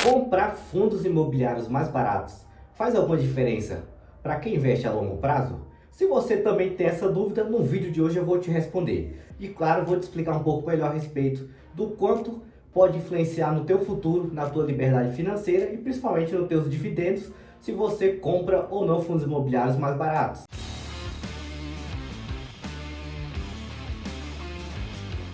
Comprar fundos imobiliários mais baratos faz alguma diferença para quem investe a longo prazo? Se você também tem essa dúvida, no vídeo de hoje eu vou te responder. E claro, vou te explicar um pouco melhor a respeito do quanto pode influenciar no teu futuro, na tua liberdade financeira e principalmente nos teus dividendos, se você compra ou não fundos imobiliários mais baratos.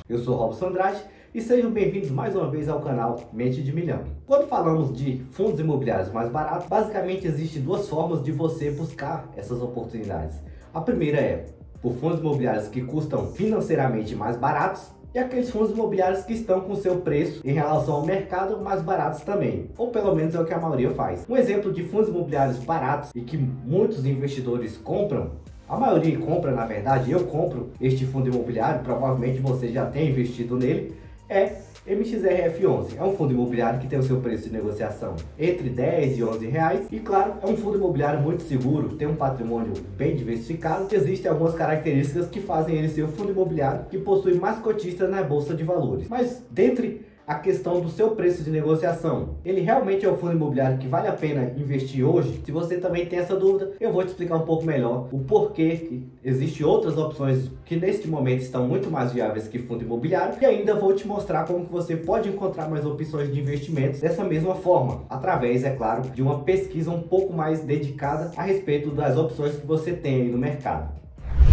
Eu sou Robson Andrade e sejam bem-vindos mais uma vez ao canal Mente de Milhão. Quando falamos de fundos imobiliários mais baratos, basicamente existem duas formas de você buscar essas oportunidades. A primeira é por fundos imobiliários que custam financeiramente mais baratos e aqueles fundos imobiliários que estão com seu preço em relação ao mercado mais baratos também, ou pelo menos é o que a maioria faz. Um exemplo de fundos imobiliários baratos e que muitos investidores compram, a maioria compra, na verdade, eu compro este fundo imobiliário, provavelmente você já tem investido nele, é MXRF11. É um fundo imobiliário que tem o seu preço de negociação entre 10 e 11 reais e claro, é um fundo imobiliário muito seguro, tem um patrimônio bem diversificado. Existem algumas características que fazem ele ser o fundo imobiliário que possui mais cotistas na Bolsa de Valores. Mas dentre a questão do seu preço de negociação, ele realmente é o fundo imobiliário que vale a pena investir hoje? Se você também tem essa dúvida, eu vou te explicar um pouco melhor o porquê que existem outras opções que neste momento estão muito mais viáveis que fundo imobiliário e ainda vou te mostrar como que você pode encontrar mais opções de investimentos dessa mesma forma, através, é claro, de uma pesquisa um pouco mais dedicada a respeito das opções que você tem aí no mercado.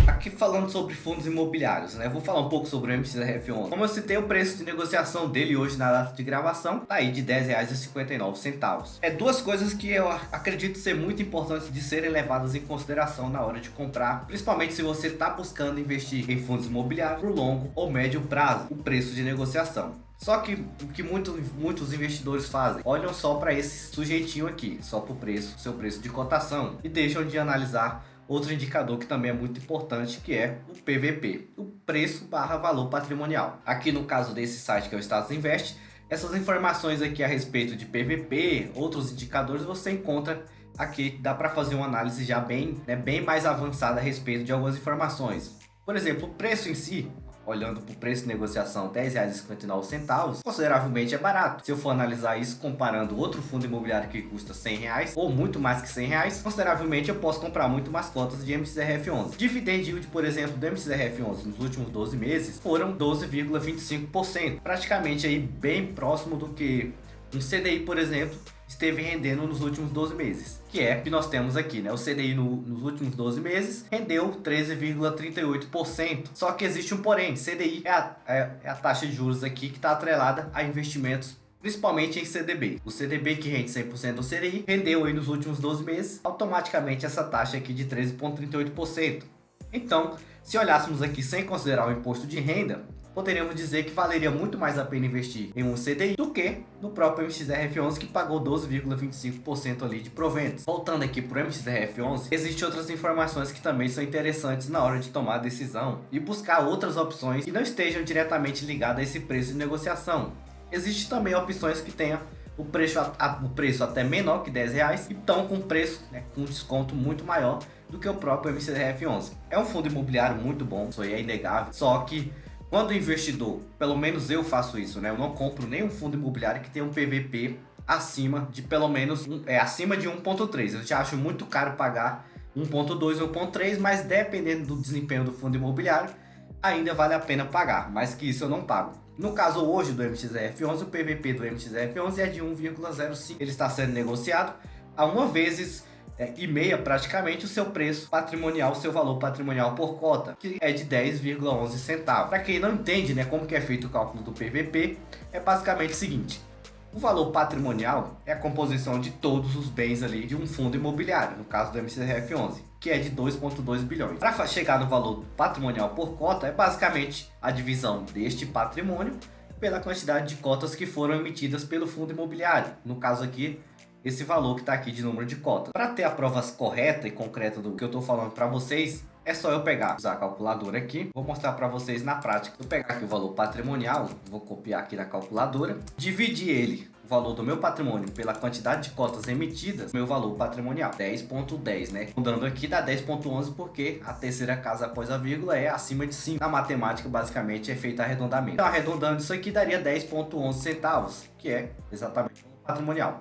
Aqui falando sobre fundos imobiliários, né? Vou falar um pouco sobre o MXRF11. Como eu citei, o preço de negociação dele hoje na data de gravação tá aí de R$10,59. É duas coisas que eu acredito ser muito importantes de serem levadas em consideração na hora de comprar, principalmente se você está buscando investir em fundos imobiliários por longo ou médio prazo, o preço de negociação. Só que o que muitos investidores fazem, olham só para esse sujeitinho aqui, só para o preço, seu preço de cotação, e deixam de analisar outro indicador que também é muito importante, que é o PVP, o preço barra valor patrimonial. Aqui no caso desse site que é o Status Invest, essas informações aqui a respeito de PVP, outros indicadores, você encontra aqui, dá para fazer uma análise já bem mais avançada a respeito de algumas informações. Por exemplo, o preço em si, olhando para o preço de negociação R$10,59, consideravelmente é barato. Se eu for analisar isso comparando outro fundo imobiliário que custa R$100 ou muito mais que R$100, consideravelmente eu posso comprar muito mais cotas de MXRF11. Dividend yield, por exemplo, do MXRF11 nos últimos 12 meses foram 12,25%, praticamente aí bem próximo do que um CDI, por exemplo, esteve rendendo nos últimos 12 meses, que é que nós temos aqui, né? O CDI nos últimos 12 meses rendeu 13,38%. Só que existe um porém, CDI é a taxa de juros aqui que está atrelada a investimentos, principalmente em CDB. O CDB que rende 100% do CDI rendeu aí nos últimos 12 meses automaticamente essa taxa aqui de 13,38%. Então, se olhássemos aqui sem considerar o imposto de renda, poderíamos dizer que valeria muito mais a pena investir em um CDI do que no próprio MXRF11, que pagou 12,25% ali de proventos. Voltando aqui para o MXRF11, existem outras informações que também são interessantes na hora de tomar a decisão e buscar outras opções que não estejam diretamente ligadas a esse preço de negociação. Existem também opções que tenham o preço até menor que R$10 e estão com preço, com desconto muito maior do que o próprio MXRF11. É um fundo imobiliário muito bom, isso aí é inegável, só que quando o investidor, pelo menos eu faço isso, né? Eu não compro nenhum fundo imobiliário que tenha um PVP acima de pelo menos acima de 1,3. Eu já acho muito caro pagar 1,2 ou 1,3, mas dependendo do desempenho do fundo imobiliário, ainda vale a pena pagar. Mais que isso eu não pago. No caso hoje do MXRF11, o PVP do MXRF11 é de 1,05. Ele está sendo negociado a 1 vezes e meia praticamente o seu preço patrimonial, o seu valor patrimonial por cota, que é de 10,11 centavos. Para quem não entende, como que é feito o cálculo do PVP, é basicamente o seguinte: o valor patrimonial é a composição de todos os bens ali de um fundo imobiliário, no caso do MXRF11, que é de 2,2 bilhões. Para chegar no valor patrimonial por cota, é basicamente a divisão deste patrimônio pela quantidade de cotas que foram emitidas pelo fundo imobiliário, no caso aqui, esse valor que está aqui de número de cotas. Para ter a prova correta e concreta do que eu estou falando para vocês, é só eu usar a calculadora aqui. Vou mostrar para vocês na prática. Vou pegar aqui o valor patrimonial, vou copiar aqui na calculadora, dividir ele, o valor do meu patrimônio, pela quantidade de cotas emitidas, meu valor patrimonial, 10,10, né? Mudando aqui dá 10,11 porque a terceira casa após a vírgula é acima de 5. Na matemática, basicamente, é feito arredondamento. Então, arredondando isso aqui, daria 10,11 centavos, que é exatamente patrimonial.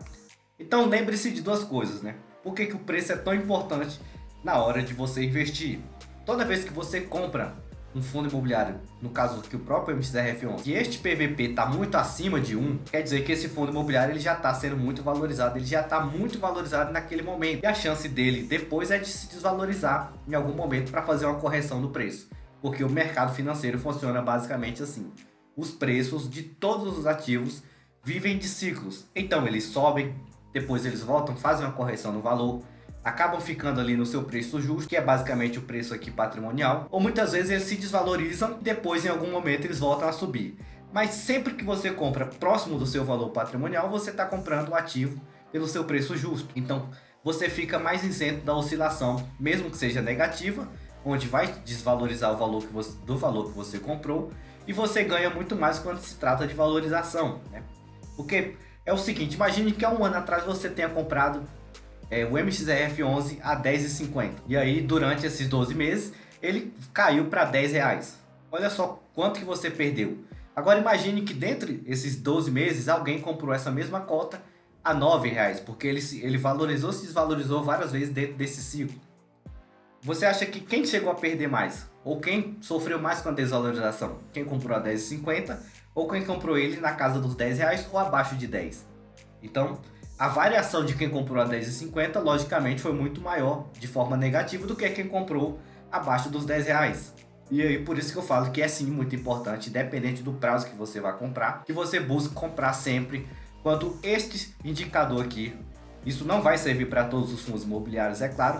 Então lembre-se de duas coisas, né? Por que o preço é tão importante na hora de você investir? Toda vez que você compra um fundo imobiliário, no caso aqui o próprio MXRF11, e este PVP está muito acima de 1, quer dizer que esse fundo imobiliário ele já está sendo muito valorizado, ele já está muito valorizado naquele momento. E a chance dele depois é de se desvalorizar em algum momento para fazer uma correção do preço. Porque o mercado financeiro funciona basicamente assim. Os preços de todos os ativos vivem de ciclos. Então eles sobem, depois eles voltam, fazem uma correção no valor, acabam ficando ali no seu preço justo, que é basicamente o preço aqui patrimonial, ou muitas vezes eles se desvalorizam e depois em algum momento eles voltam a subir. Mas sempre que você compra próximo do seu valor patrimonial, você está comprando o ativo pelo seu preço justo. Então você fica mais isento da oscilação, mesmo que seja negativa, onde vai desvalorizar o valor do valor que você comprou, e você ganha muito mais quando se trata de valorização, né? Porque é o seguinte, imagine que há um ano atrás você tenha comprado o MXRF11 a R$10,50. E aí, durante esses 12 meses, ele caiu para R$10. Olha só quanto que você perdeu. Agora imagine que dentre esses 12 meses, alguém comprou essa mesma cota a R$9, porque ele valorizou, se desvalorizou várias vezes dentro desse ciclo. Você acha que quem chegou a perder mais? Ou quem sofreu mais com a desvalorização? Quem comprou a R$10,50 ou quem comprou ele na casa dos R$10 ou abaixo de 10? Então, a variação de quem comprou a R$10,50 logicamente foi muito maior de forma negativa do que quem comprou abaixo dos R$10. E aí por isso que eu falo que é sim muito importante, independente do prazo que você vai comprar, que você busque comprar sempre quando este indicador aqui. Isso não vai servir para todos os fundos imobiliários, é claro,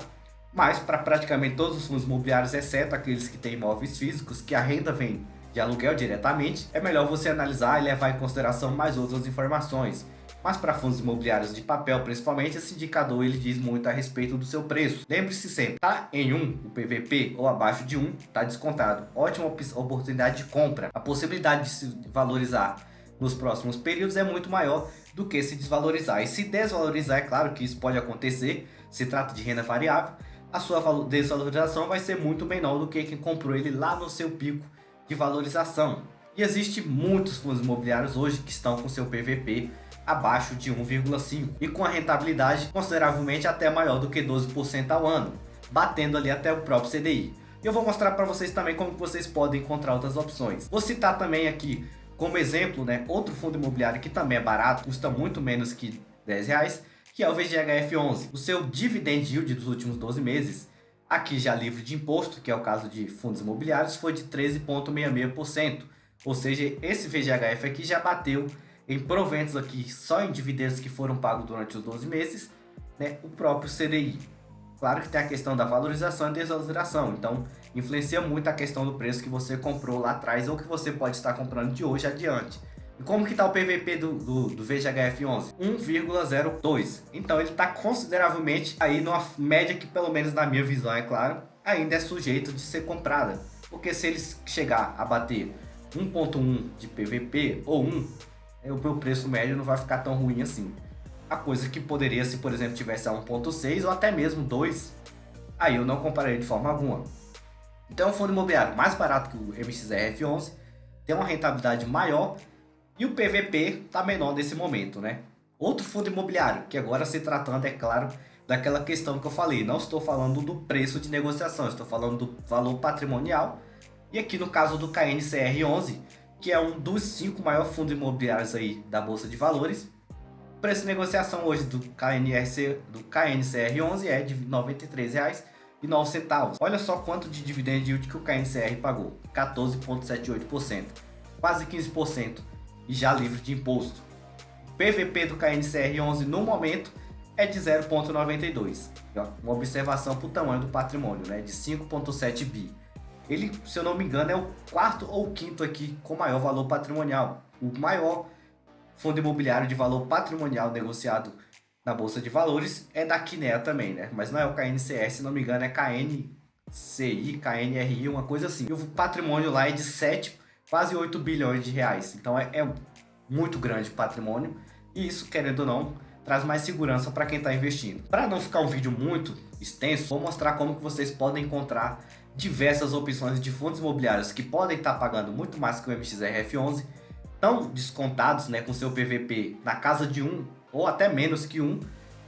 mas para praticamente todos os fundos imobiliários, exceto aqueles que têm imóveis físicos, que a renda vem de aluguel diretamente, é melhor você analisar e levar em consideração mais outras informações. Mas para fundos imobiliários de papel, principalmente, esse indicador ele diz muito a respeito do seu preço. Lembre-se sempre, está em 1 o PVP ou abaixo de 1, está descontado. Ótima oportunidade de compra. A possibilidade de se valorizar nos próximos períodos é muito maior do que se desvalorizar. E se desvalorizar, é claro que isso pode acontecer, se trata de renda variável, a sua desvalorização vai ser muito menor do que quem comprou ele lá no seu pico de valorização. E existem muitos fundos imobiliários hoje que estão com seu PVP abaixo de 1,5 e com a rentabilidade consideravelmente até maior do que 12% ao ano, batendo ali até o próprio CDI. E eu vou mostrar para vocês também como vocês podem encontrar outras opções. Vou citar também aqui como exemplo, né, outro fundo imobiliário que também é barato, custa muito menos que R$10, que é o VGHF11. O seu dividend yield dos últimos 12 meses, aqui já livre de imposto, que é o caso de fundos imobiliários, foi de 13,66%. Ou seja, esse VGHF aqui já bateu em proventos aqui, só em dividendos que foram pagos durante os 12 meses, né, o próprio CDI. Claro que tem a questão da valorização e desvalorização, então influencia muito a questão do preço que você comprou lá atrás ou que você pode estar comprando de hoje adiante. E como que está o PVP do VGHF11? 1,02. Então ele está consideravelmente aí numa média que, pelo menos na minha visão, é claro, ainda é sujeito de ser comprada. Porque se ele chegar a bater 1,1 de PVP ou 1, o meu preço médio não vai ficar tão ruim assim. A coisa que poderia, se por exemplo tivesse a 1,6 ou até mesmo 2, aí eu não compraria de forma alguma. Então o fundo imobiliário mais barato que o MXRF11 tem uma rentabilidade maior e o PVP está menor nesse momento, né? Outro fundo imobiliário, que agora se tratando, é claro, daquela questão que eu falei, não estou falando do preço de negociação, estou falando do valor patrimonial. E aqui no caso do KNCR11, que é um dos 5 maiores fundos imobiliários aí da Bolsa de Valores, o preço de negociação hoje do KNCR11 é de R$ 93,09. Olha só quanto de dividend yield que o KNCR pagou, 14,78%, quase 15%, e já livre de imposto. O PVP do KNCR11 no momento é de 0,92. Uma observação para o tamanho do patrimônio, né, de 5,7 bi. Ele, se eu não me engano, é o quarto ou quinto aqui com maior valor patrimonial. O maior fundo imobiliário de valor patrimonial negociado na Bolsa de Valores é da Kinea também, né? Mas não é o KNCR, se não me engano, é KNCI, KNRI, uma coisa assim. E o patrimônio lá é de 7, quase 8 bilhões de reais. Então é muito grande o patrimônio. E isso, querendo ou não, traz mais segurança para quem está investindo. Para não ficar um vídeo muito extenso, vou mostrar como que vocês podem encontrar diversas opções de fundos imobiliários que podem estar pagando muito mais que o MXRF11, estão descontados, né, com seu PVP na casa de 1 ou até menos que um.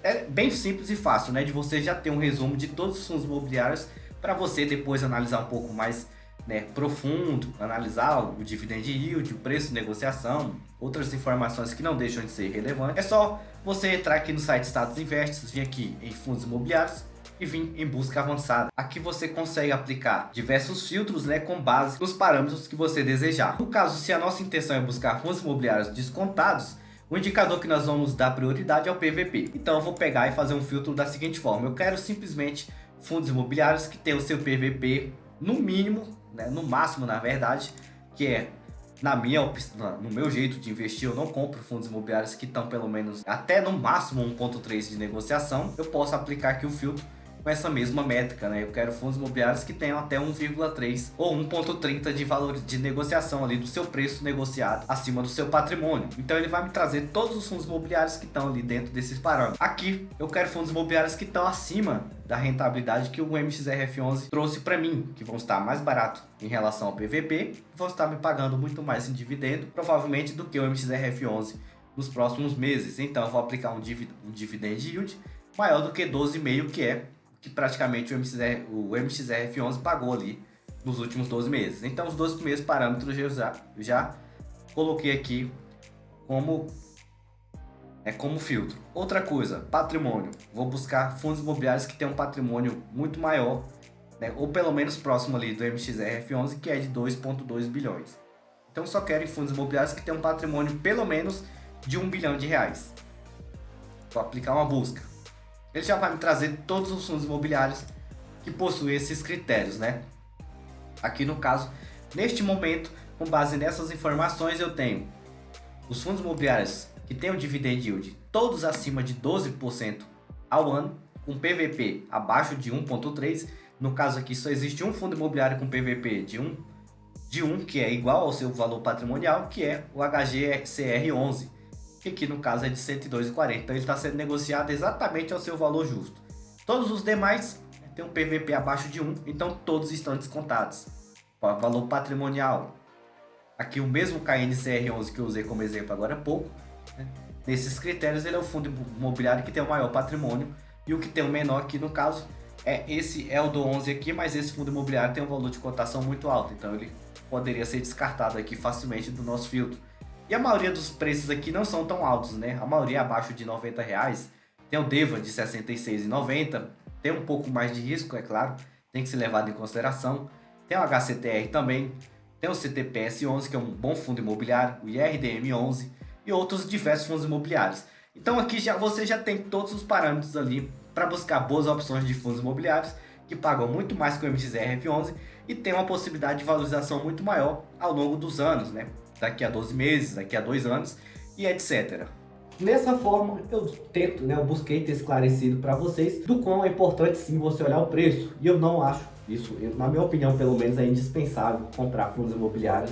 É bem simples e fácil, né, de você já ter um resumo de todos os fundos imobiliários para você depois analisar um pouco mais, né, profundo, analisar o dividend yield, o preço de negociação, outras informações que não deixam de ser relevantes. É só você entrar aqui no site Status Invests, vir aqui em fundos imobiliários e vir em busca avançada. Aqui você consegue aplicar diversos filtros, né, com base nos parâmetros que você desejar. No caso, se a nossa intenção é buscar fundos imobiliários descontados, o indicador que nós vamos dar prioridade é o PVP. Então eu vou pegar e fazer um filtro da seguinte forma: eu quero simplesmente fundos imobiliários que tenham o seu PVP no mínimo, né, no máximo na verdade, que é no meu jeito de investir. Eu não compro fundos imobiliários que estão pelo menos até no máximo 1.3 de negociação. Eu posso aplicar aqui o filtro com essa mesma métrica, né? Eu quero fundos imobiliários que tenham até 1,3 ou 1,30 de valor de negociação ali do seu preço negociado acima do seu patrimônio. Então ele vai me trazer todos os fundos imobiliários que estão ali dentro desses parâmetros. Aqui eu quero fundos imobiliários que estão acima da rentabilidade que o MXRF11 trouxe para mim, que vão estar mais barato em relação ao PVP, e vão estar me pagando muito mais em dividendo, provavelmente, do que o MXRF11 nos próximos meses. Então eu vou aplicar um dividend yield maior do que 12,5, que praticamente o MXRF11 pagou ali nos últimos 12 meses. Então os dois primeiros parâmetros eu já coloquei aqui como filtro. Outra coisa, patrimônio. Vou buscar fundos imobiliários que tenham um patrimônio muito maior, né, ou pelo menos próximo ali do MXRF11, que é de 2,2 bilhões. Então só quero fundos imobiliários que tenham um patrimônio pelo menos de R$1 bilhão. Vou aplicar uma busca. Ele já vai me trazer todos os fundos imobiliários que possuem esses critérios, né? Aqui no caso, neste momento, com base nessas informações, eu tenho os fundos imobiliários que têm o dividend yield todos acima de 12% ao ano, com PVP abaixo de 1,3. No caso aqui, só existe um fundo imobiliário com PVP de 1, que é igual ao seu valor patrimonial, que é o HGCR11. Que aqui no caso é de 102,40, então ele está sendo negociado exatamente ao seu valor justo. Todos os demais têm um PVP abaixo de 1, então todos estão descontados. Valor patrimonial, aqui o mesmo KNCR11 que eu usei como exemplo agora há pouco, né? Nesses critérios ele é o fundo imobiliário que tem o maior patrimônio, e o que tem o menor aqui no caso é o do 11 aqui, mas esse fundo imobiliário tem um valor de cotação muito alto, então ele poderia ser descartado aqui facilmente do nosso filtro. E a maioria dos preços aqui não são tão altos, né? A maioria é abaixo de R$90. Tem o DEVA de R$ 66,90. Tem um pouco mais de risco, é claro. Tem que ser levado em consideração. Tem o HCTR também. Tem o CTPS11, que é um bom fundo imobiliário. O IRDM11 e outros diversos fundos imobiliários. Então aqui você já tem todos os parâmetros ali para buscar boas opções de fundos imobiliários que pagam muito mais que o MXRF11 e tem uma possibilidade de valorização muito maior ao longo dos anos, né? Daqui a 12 meses, daqui a 2 anos e etc. Dessa forma, eu busquei ter esclarecido para vocês do quão é importante sim você olhar o preço. E eu não acho isso, na minha opinião pelo menos, é indispensável comprar fundos imobiliários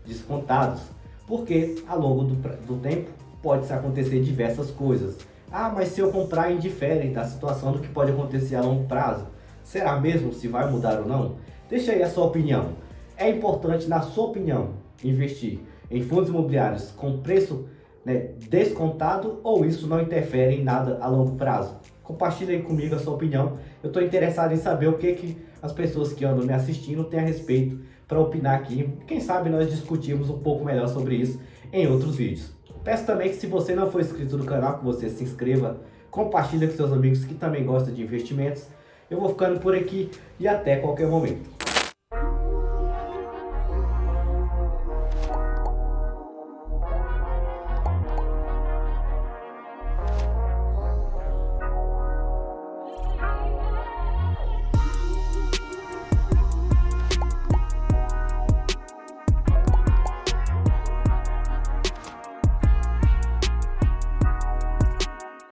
descontados. Porque ao longo do tempo pode acontecer diversas coisas. Ah, mas se eu comprar indifere da situação do que pode acontecer a longo prazo. Será mesmo se vai mudar ou não? Deixa aí a sua opinião. É importante, na sua opinião, investir em fundos imobiliários com preço, né, descontado, ou isso não interfere em nada a longo prazo? Compartilha aí comigo a sua opinião. Eu estou interessado em saber o que as pessoas que andam me assistindo têm a respeito para opinar aqui. Quem sabe nós discutimos um pouco melhor sobre isso em outros vídeos. Peço também que, se você não for inscrito no canal, que você se inscreva, compartilha com seus amigos que também gostam de investimentos. Eu vou ficando por aqui e até qualquer momento.